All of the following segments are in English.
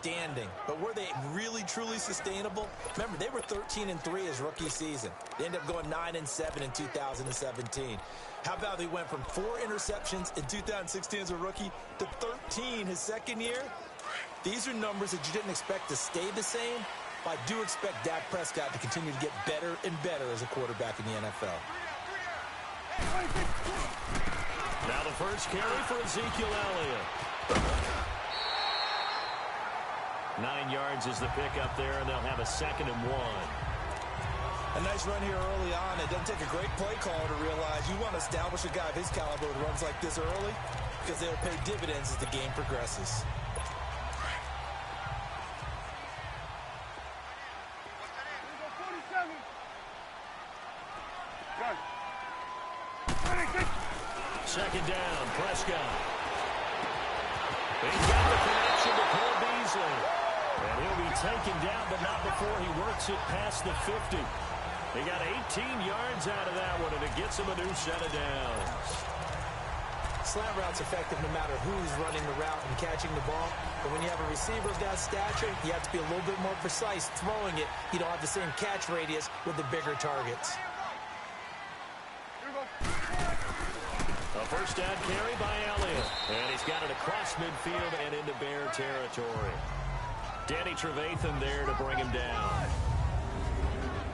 outstanding. But were they really, truly sustainable? Remember, they were 13-3 his rookie season. They ended up going 9-7 in 2017. How about they went from 4 interceptions in 2016 as a rookie to 13 his second year? These are numbers that you didn't expect to stay the same, but I do expect Dak Prescott to continue to get better and better as a quarterback in the NFL. Now the first carry for Ezekiel Elliott. 9 yards is the pickup there, and they'll have a 2nd and 1. A nice run here early on. It doesn't take a great play caller to realize you want to establish a guy of his caliber who runs like this early because they'll pay dividends as the game progresses. Second down, Prescott. He's got the connection to Cole Beasley. And he'll be taken down, but not before he works it past the 50. They got 18 yards out of that one, and it gets him a new set of downs. Slant route's effective no matter who's running the route and catching the ball. But when you have a receiver of that stature, you have to be a little bit more precise throwing it. You don't have the same catch radius with the bigger targets. A first down carry by Elliott. And he's got it across midfield and into Bear territory. Danny Trevathan there to bring him down.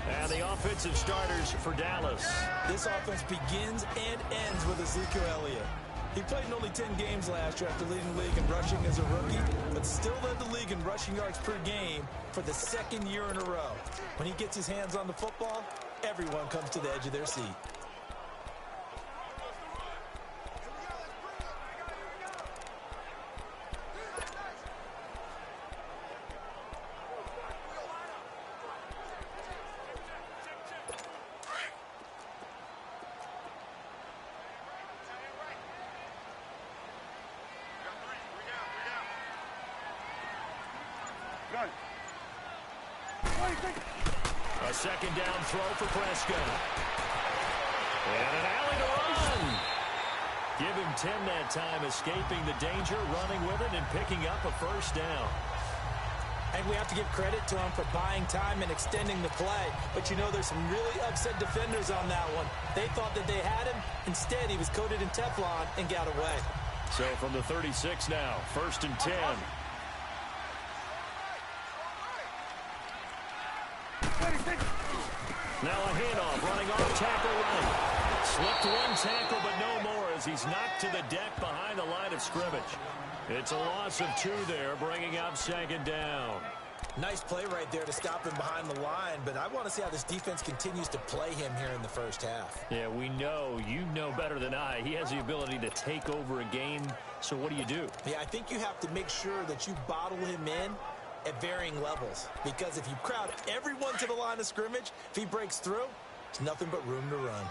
And the offensive starters for Dallas. This offense begins and ends with Ezekiel Elliott. He played in only 10 games last year after leading the league in rushing as a rookie, but still led the league in rushing yards per game for the 2nd year in a row. When he gets his hands on the football, everyone comes to the edge of their seat. A second down throw for Prescott. And an alley to run. Give him 10 that time, escaping the danger, running with it, and picking up a first down. And we have to give credit to him for buying time and extending the play. But you know, there's some really upset defenders on that one. They thought that they had him. Instead, he was coated in Teflon and got away. So from the 36 now, 1st and 10. Now a handoff, running off tackle right. Slipped one tackle, but no more as he's knocked to the deck behind the line of scrimmage. It's a loss of 2 there, bringing up 2nd down. Nice play right there to stop him behind the line, but I want to see how this defense continues to play him here in the first half. Yeah, we know. You know better than I. He has the ability to take over a game, so what do you do? Yeah, I think you have to make sure that you bottle him in at varying levels, because if you crowd everyone to the line of scrimmage, if he breaks through, there's nothing but room to run.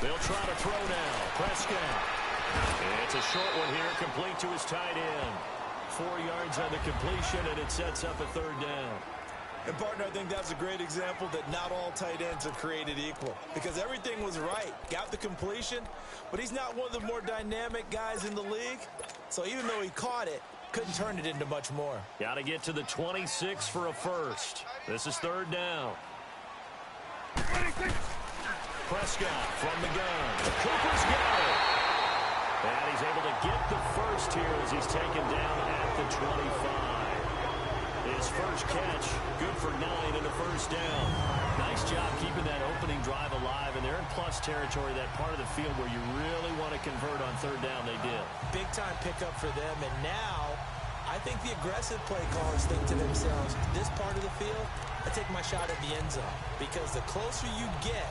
They'll try to throw now. Prescott. It's a short one here, complete to his tight end. 4 yards on the completion, and it sets up a 3rd down. And, partner, I think that's a great example that not all tight ends are created equal, because everything was right. Got the completion, but he's not one of the more dynamic guys in the league. So even though he caught it, couldn't turn it into much more. Got to get to the 26 for a first. This is 3rd down. Prescott from the gun. Cooper's got it. And he's able to get the first here as he's taken down at the 25. His first catch, good for 9 and a first down. Nice job keeping that opening drive alive, and they're in plus territory, that part of the field where you really want to convert on 3rd down. They did. Big time pickup for them, and now I think the aggressive play callers think to themselves, this part of the field, I take my shot at the end zone, because the closer you get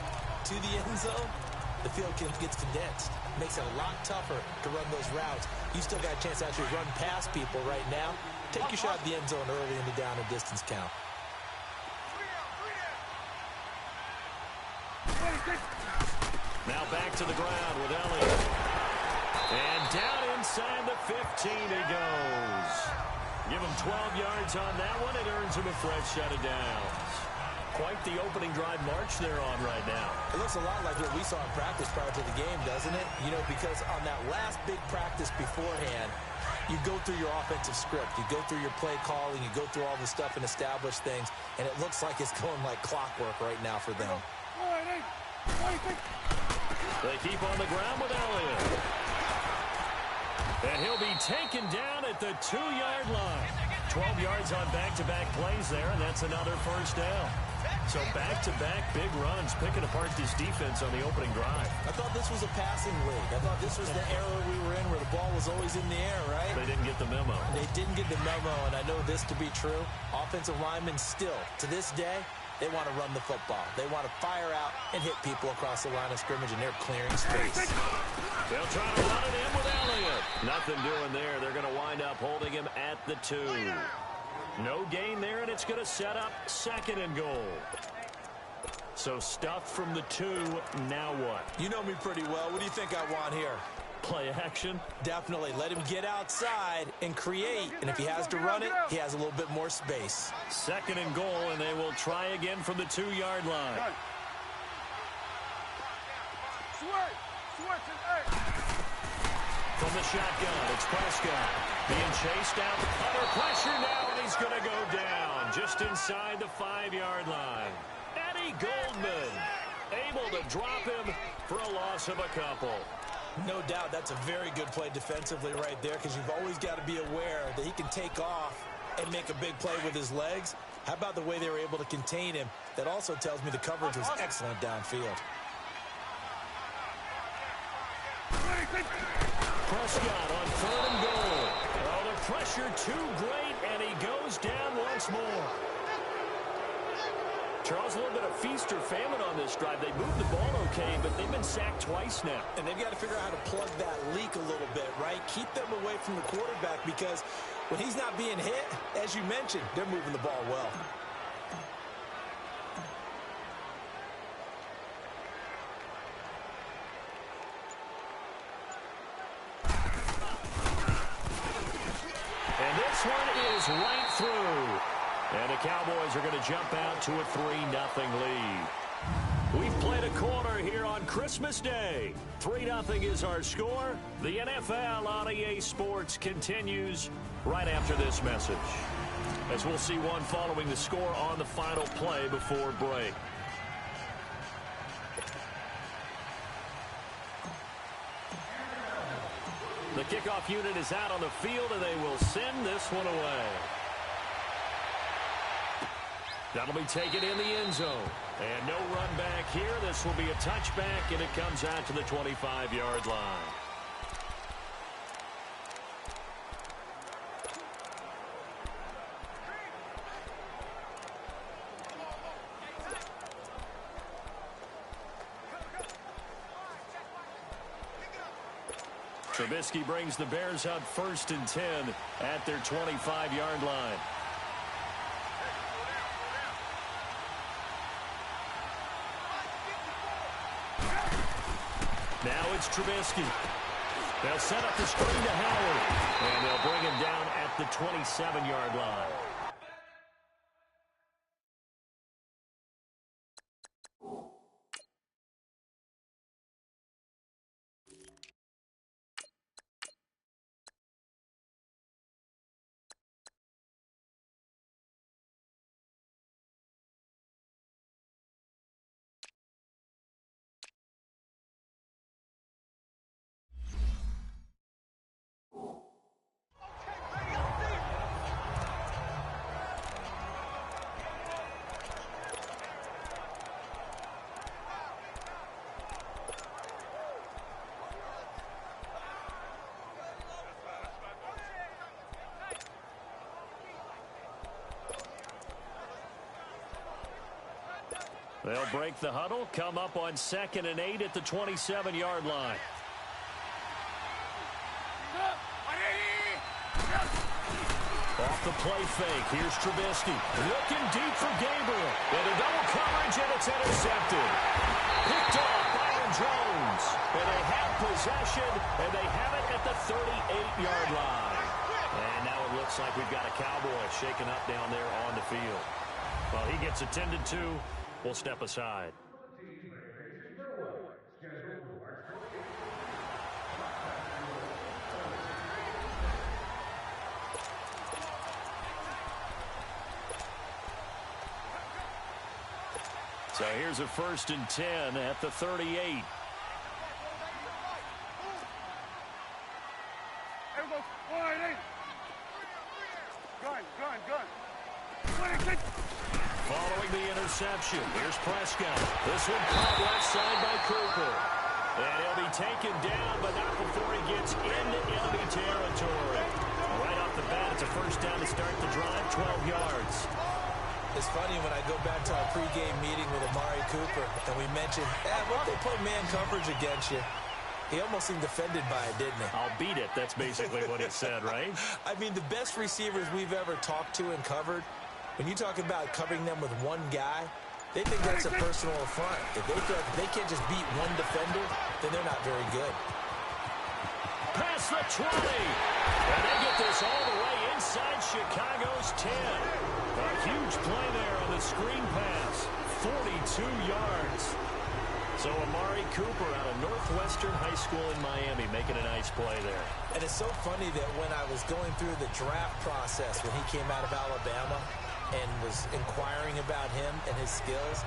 to the end zone, the field gets condensed. Makes it a lot tougher to run those routes. You still got a chance to actually run past people right now. Take your shot at the end zone early in the down and distance count. Now back to the ground with Elliott. And down inside the 15 he goes. Give him 12 yards on that one. It earns him a fresh set of downs. Quite the opening drive march they're on right now. It looks a lot like what we saw in practice prior to the game, doesn't it? You know, because on that last big practice beforehand, you go through your offensive script. You go through your play calling. You go through all the stuff and establish things. And it looks like it's going like clockwork right now for them. They keep on the ground with Elliott. And he'll be taken down at the 2-yard line. 12 yards on back-to-back plays there, and that's another first down. So back-to-back big runs, picking apart this defense on the opening drive. I thought this was a passing league. I thought this was the era we were in where the ball was always in the air, right? They didn't get the memo. They didn't get the memo, and I know this to be true. Offensive linemen still, to this day, they want to run the football. They want to fire out and hit people across the line of scrimmage, and they're clearing space. They'll try to run it in with Elliott. Nothing doing there. They're going to wind up holding him at the 2. No gain there, and it's going to set up 2nd and goal. So stuffed from the 2, now what? You know me pretty well. What do you think I want here? Play action? Definitely. Let him get outside and create. And if he has to run it, he has a little bit more space. 2nd and goal, and they will try again from the 2-yard line. From the shotgun, it's Prescott. Being chased out under pressure now, and he's going to go down just inside the 5-yard line. Eddie Goldman able to drop him for a loss of a couple. No doubt that's a very good play defensively right there, because you've always got to be aware that he can take off and make a big play with his legs. How about the way they were able to contain him? That also tells me the coverage was excellent downfield. Prescott on 3rd and goal. Oh, the pressure too great, and he goes down once more. Charles, a little bit of feast or famine on this drive. They moved the ball okay, but they've been sacked twice now. And they've got to figure out how to plug that leak a little bit, right? Keep them away from the quarterback, because when he's not being hit, as you mentioned, they're moving the ball well. And this one is right through. And the Cowboys are going to jump out to a 3-0 lead. We've played a quarter here on Christmas Day. 3-0 is our score. The NFL on EA Sports continues right after this message, as we'll see one following the score on the final play before break. The kickoff unit is out on the field, and they will send this one away. That'll be taken in the end zone. And no run back here. This will be a touchback, and it comes out to the 25-yard line. Trubisky brings the Bears out 1st and 10 at their 25-yard line. Now it's Trubisky. They'll set up the screen to Howard, and they'll bring him down at the 27-yard line. They'll break the huddle, come up on 2nd and 8 at the 27-yard line. Off the play fake, here's Trubisky. Looking deep for Gabriel. And a double coverage, and it's intercepted. Picked off by Aaron Jones. And they have possession, and they have it at the 38-yard line. And now it looks like we've got a Cowboy shaken up down there on the field. Well, he gets attended to. We'll step aside. So here's a 1st and 10 at the 38. Here we go. 1-8. Gun. Following the interception, here's Prescott. This one caught left side by Cooper. And he'll be taken down, but not before he gets into enemy territory. Right off the bat, it's a 1st down to start the drive, 12 yards. It's funny when I go back to our pregame meeting with Amari Cooper, and we mentioned, what if they play man coverage against you? He almost seemed offended by it, didn't he? I'll beat it. That's basically what he said, right? I mean, the best receivers we've ever talked to and covered, when you talk about covering them with one guy, they think that's a personal affront. If they feel like they can't just beat one defender, then they're not very good. Past the 20. And they get this all the way inside Chicago's 10. A huge play there on the screen pass. 42 yards. So Amari Cooper out of Northwestern High School in Miami making a nice play there. And it's so funny that when I was going through the draft process when he came out of Alabama and was inquiring about him and his skills,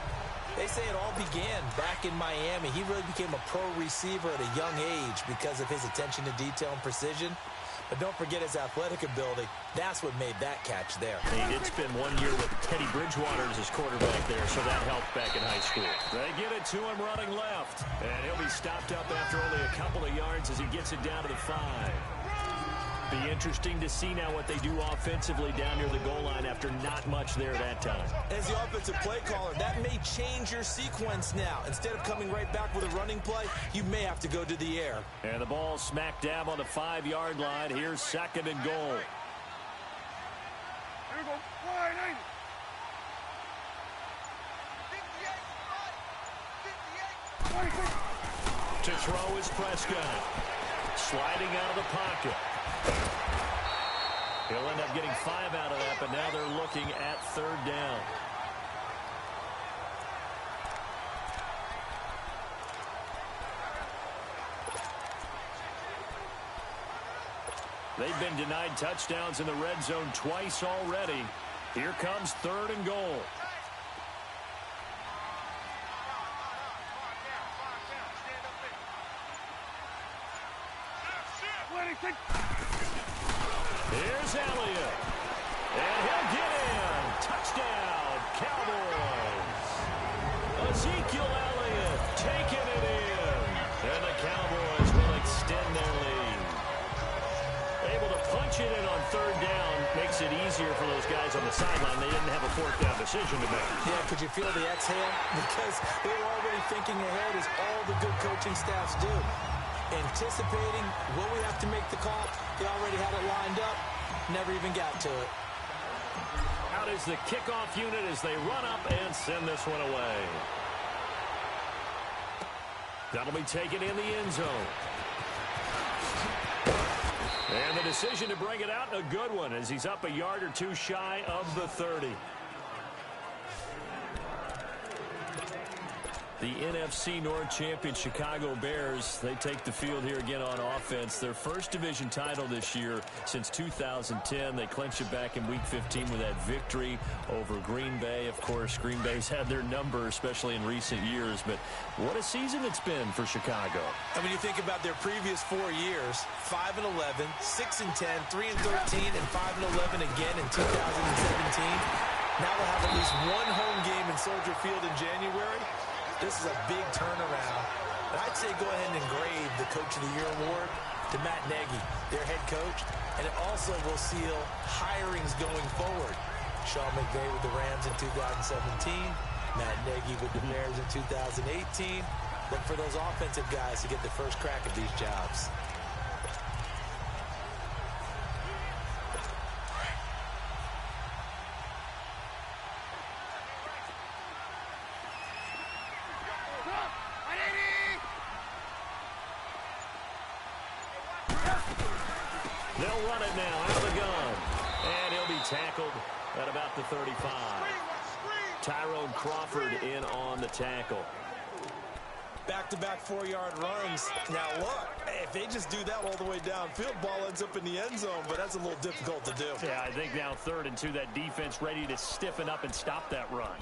they say it all began back in Miami. He really became a pro receiver at a young age because of his attention to detail and precision. But don't forget his athletic ability. That's what made that catch there. He did spend 1 year with Teddy Bridgewater as his quarterback there, so that helped back in high school. They get it to him running left. And he'll be stopped up after only a couple of yards as he gets it down to the 5. Be interesting to see now what they do offensively down near the goal line after not much there that time. As the offensive play caller, that may change your sequence now. Instead of coming right back with a running play, you may have to go to the air. And the ball smack dab on the 5-yard line. Here's 2nd and goal. Here we go. 1-8. To throw is Prescott. Sliding out of the pocket. He'll end up getting 5 out of that, but now they're looking at 3rd down. They've been denied touchdowns in the red zone twice already. Here comes 3rd and goal. Here's Elliott. And he'll get in. Touchdown, Cowboys. Ezekiel Elliott taking it in. And the Cowboys will extend their lead. Able to punch it in on 3rd down. Makes it easier for those guys on the sideline. They didn't have a 4th down decision to make. Yeah, could you feel the exhale? Because they were already thinking ahead, as all the good coaching staffs do. Anticipating, will we have to make the call? They already had it lined up. Never even got to it. Out is the kickoff unit as they run up and send this one away. That'll be taken in the end zone. And the decision to bring it out, a good one, as he's up a yard or two shy of the 30. The NFC North champion Chicago Bears, they take the field here again on offense. Their first division title this year since 2010. They clinched it back in Week 15 with that victory over Green Bay. Of course, Green Bay's had their number, especially in recent years. But what a season it's been for Chicago. And when you think about their previous 4 years, 5-11, 6-10, 3-13, and 5-11 again in 2017. Now they'll have at least one home game in Soldier Field in January. This is a big turnaround. And I'd say go ahead and engrave the Coach of the Year award to Matt Nagy, their head coach. And it also will seal hirings going forward. Sean McVay with the Rams in 2017. Matt Nagy with the Bears in 2018. Look for those offensive guys to get the first crack at these jobs. They'll run it now out of the gun. And he'll be tackled at about the 35. Tyrone Crawford in on the tackle. Back-to-back 4-yard runs. Now, look, if they just do that all the way downfield, ball ends up in the end zone, but that's a little difficult to do. Yeah, I think now 3rd and 2, that defense ready to stiffen up and stop that run.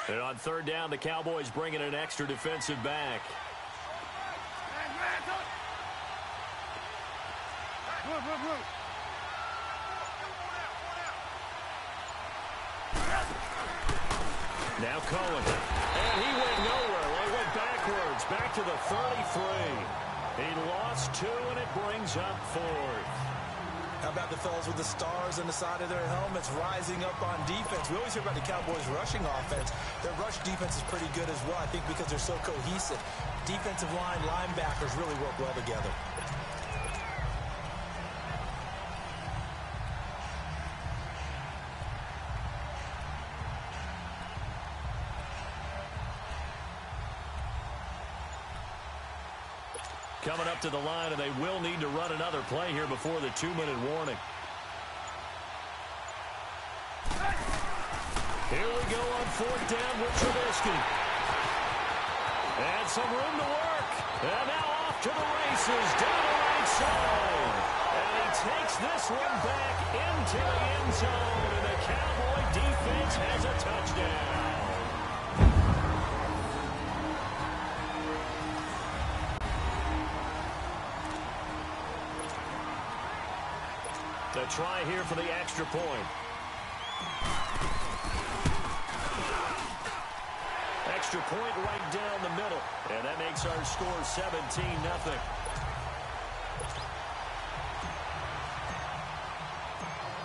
And on 3rd down, the Cowboys bring in an extra defensive back. Now Cohen. And he went nowhere. Well, he went backwards. Back to the 33. He lost 2, and it brings up 4th. How about the fellas with the stars on the side of their helmets rising up on defense? We always hear about the Cowboys' rushing offense. Their rush defense is pretty good as well, I think, because they're so cohesive. Defensive line, linebackers really work well together. Coming up to the line, and they will need to run another play here before the 2-minute warning. Here we go on 4th down with Trubisky. And some room to work. And now off to the races down the right side. And he takes this one back into the end zone. And the Cowboy defense has a touchdown. The try here for the extra point. Extra point right down the middle. And that makes our score 17-0.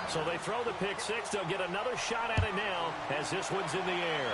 So they throw the pick 6. They'll get another shot at it now as this one's in the air.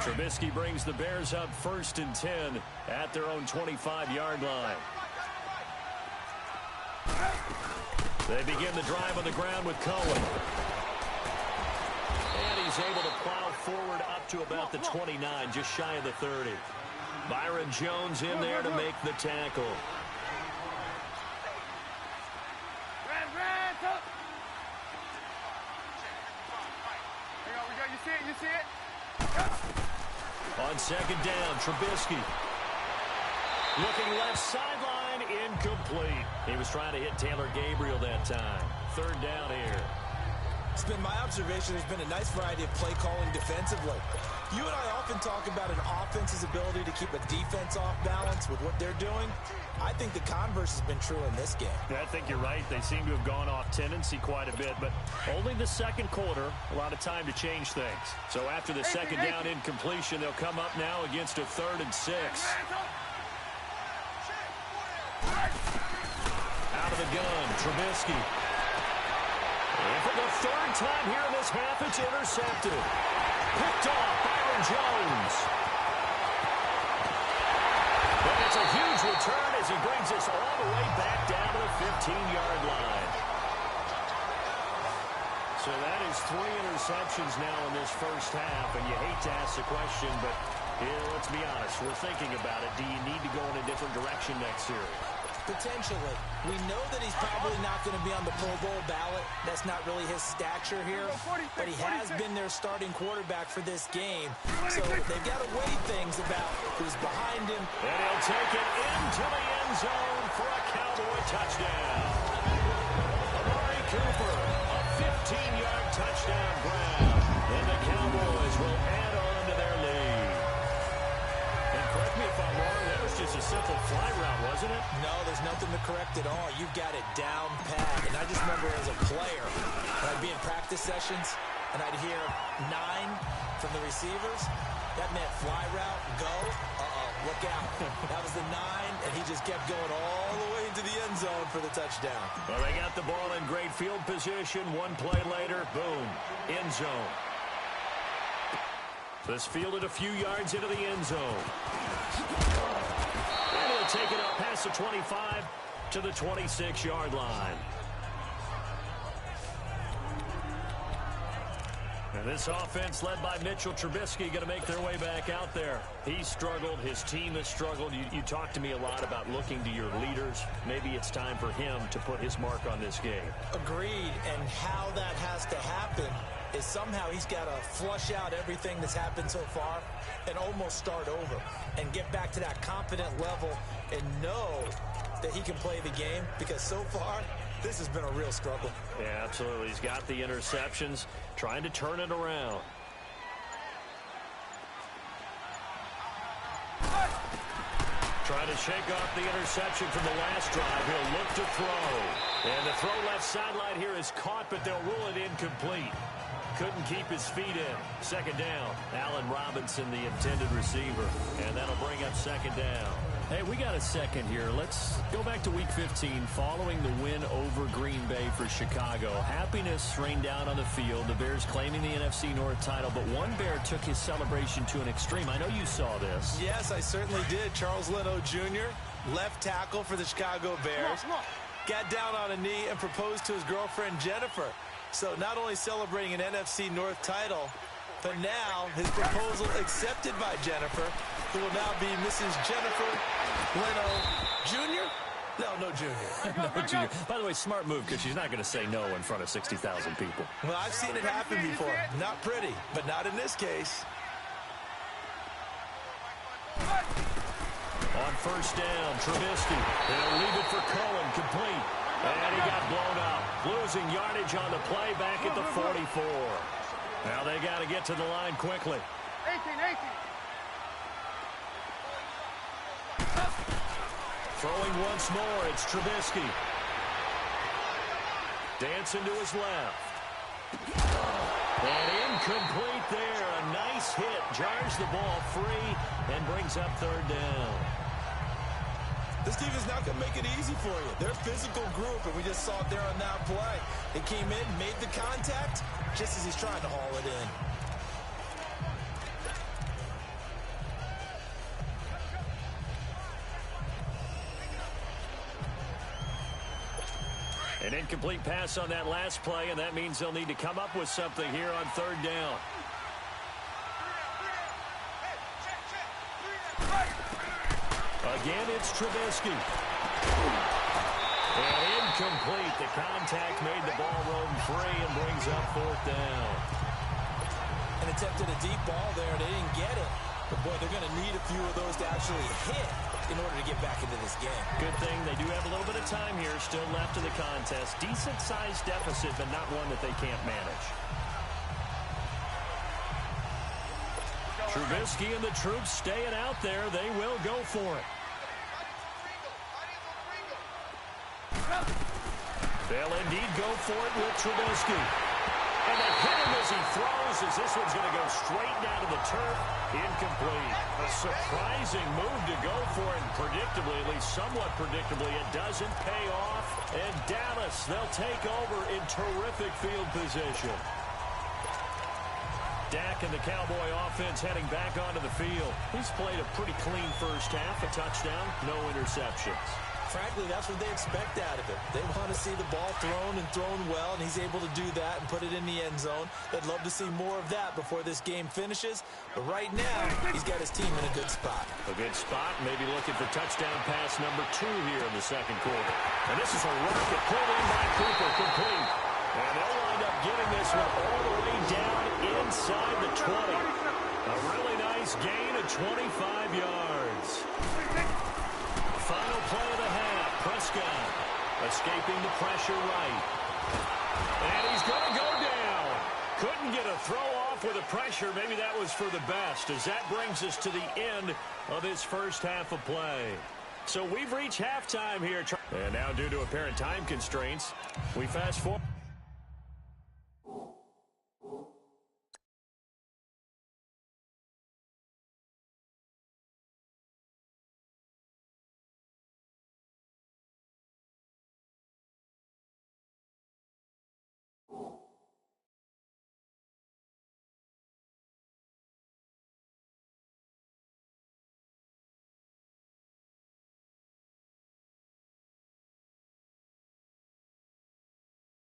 Trubisky brings the Bears up 1st and 10 at their own 25-yard line. They begin the drive on the ground with Cohen. And he's able to plow forward up to about the 29, just shy of the 30. Byron Jones in there to make the tackle. You see it? On 2nd down, Trubisky. Looking left sideline, incomplete. He was trying to hit Taylor Gabriel that time. 3rd down here. It's been my observation there's been a nice variety of play calling defensively. You and I often talk about an offense's ability to keep a defense off balance with what they're doing. I think the converse has been true in this game. Yeah, I think you're right. They seem to have gone off tendency quite a bit, but only the 2nd quarter, a lot of time to change things. So after the 2nd down incompletion, they'll come up now against a 3rd and 6. Out of the gun, Trubisky. And for the 3rd time here in this half, it's intercepted. Picked off Byron Jones. And it's a huge return as he brings us all the way back down to the 15-yard line. So that is 3 interceptions now in this first half, and you hate to ask the question, but let's be honest, we're thinking about it. Do you need to go in a different direction next year? Potentially. We know that he's probably not going to be on the Pro Bowl ballot. That's not really his stature here. But he has been their starting quarterback for this game. So they've got to weigh things about who's behind him. And he'll take it into the end zone for a Cowboy touchdown. Amari Cooper, a 15-yard touchdown grab. And the Cowboys will add on to their lead. And correct me if I'm wrong, that was just a simple fly route, wasn't it? No, there's nothing to correct at all. You've got it down pat. And I just remember as a player, when I'd be in practice sessions, and I'd hear 9 from the receivers, that meant fly route, go. Look out. That was the 9, and he just kept going all the way into the end zone for the touchdown. Well, they got the ball in great field position. One play later, boom, end zone. This fielded a few yards into the end zone. And he'll take it up past the 25 to the 26-yard line. And this offense led by Mitchell Trubisky going to make their way back out there. He struggled. His team has struggled. You talked to me a lot about looking to your leaders. Maybe it's time for him to put his mark on this game. Agreed. And how that has to happen is somehow he's got to flush out everything that's happened so far and almost start over and get back to that confident level and know that he can play the game, because so far this has been a real struggle. Yeah, absolutely. He's got the interceptions, trying to turn it around. Trying to shake off the interception from the last drive. He'll look to throw. And the throw left sideline here is caught, but they'll rule it incomplete. Couldn't keep his feet in. Second down. Allen Robinson, the intended receiver. And that'll bring up second down. Hey, we got a second here. Let's go back to Week 15 following the win over Green Bay for Chicago. Happiness rained down on the field. The Bears claiming the NFC North title, but one Bear took his celebration to an extreme. I know you saw this. Yes, I certainly did. Charles Leno Jr., left tackle for the Chicago Bears, got down on a knee and proposed to his girlfriend Jennifer. So not only celebrating an NFC North title, but now his proposal accepted by Jennifer, who will now be Mrs. Jennifer Leno Jr.? No Junior. No Junior. By the way, smart move, because she's not going to say no in front of 60,000 people. Well, I've seen it happen before. Not pretty, but not in this case. On first down, Trubisky. They'll leave it for Cohen, complete. And he got blown up. Losing yardage on the play back at the 44. Now they got to get to the line quickly. 18. Throwing once more, it's Trubisky. Dancing to his left. And incomplete there. A nice hit. Jars the ball free and brings up third down. This team is not going to make it easy for you. They're a physical group, and we just saw it there on that play. They came in, made the contact, just as he's trying to haul it in. An incomplete pass on that last play, and that means they'll need to come up with something here on third down. Again, it's Trubisky. And incomplete. The contact made the ball roam free and brings up fourth down. And attempted a deep ball there, and they didn't get it. But, boy, they're going to need a few of those to actually hit in order to get back into this game. Good thing they do have a little bit of time here still left in the contest. Decent-sized deficit, but not one that they can't manage. Trubisky and the troops staying out there. They will go for it. They'll indeed go for it with Trubisky. And they hit him as he throws, as this one's going to go straight down to the turf. Incomplete. A surprising move to go for it, and predictably, at least somewhat predictably, it doesn't pay off. And Dallas, they'll take over in terrific field position. Dak and the Cowboy offense heading back onto the field. He's played a pretty clean first half, a touchdown, no interceptions. Frankly, that's what they expect out of him. They want to see the ball thrown and thrown well, and he's able to do that and put it in the end zone. They'd love to see more of that before this game finishes. But right now, he's got his team in a good spot. A good spot, maybe looking for touchdown pass number 2 here in the second quarter. And this is a rocket pulled in by Cooper, complete. And they'll wind up getting this one all the way down inside the 20. A really nice gain of 25 yards. Final play of the half. Prescott escaping the pressure right. And he's going to go down. Couldn't get a throw off with the pressure. Maybe that was for the best, as that brings us to the end of this first half of play. So we've reached halftime here. And now, due to apparent time constraints, we fast forward.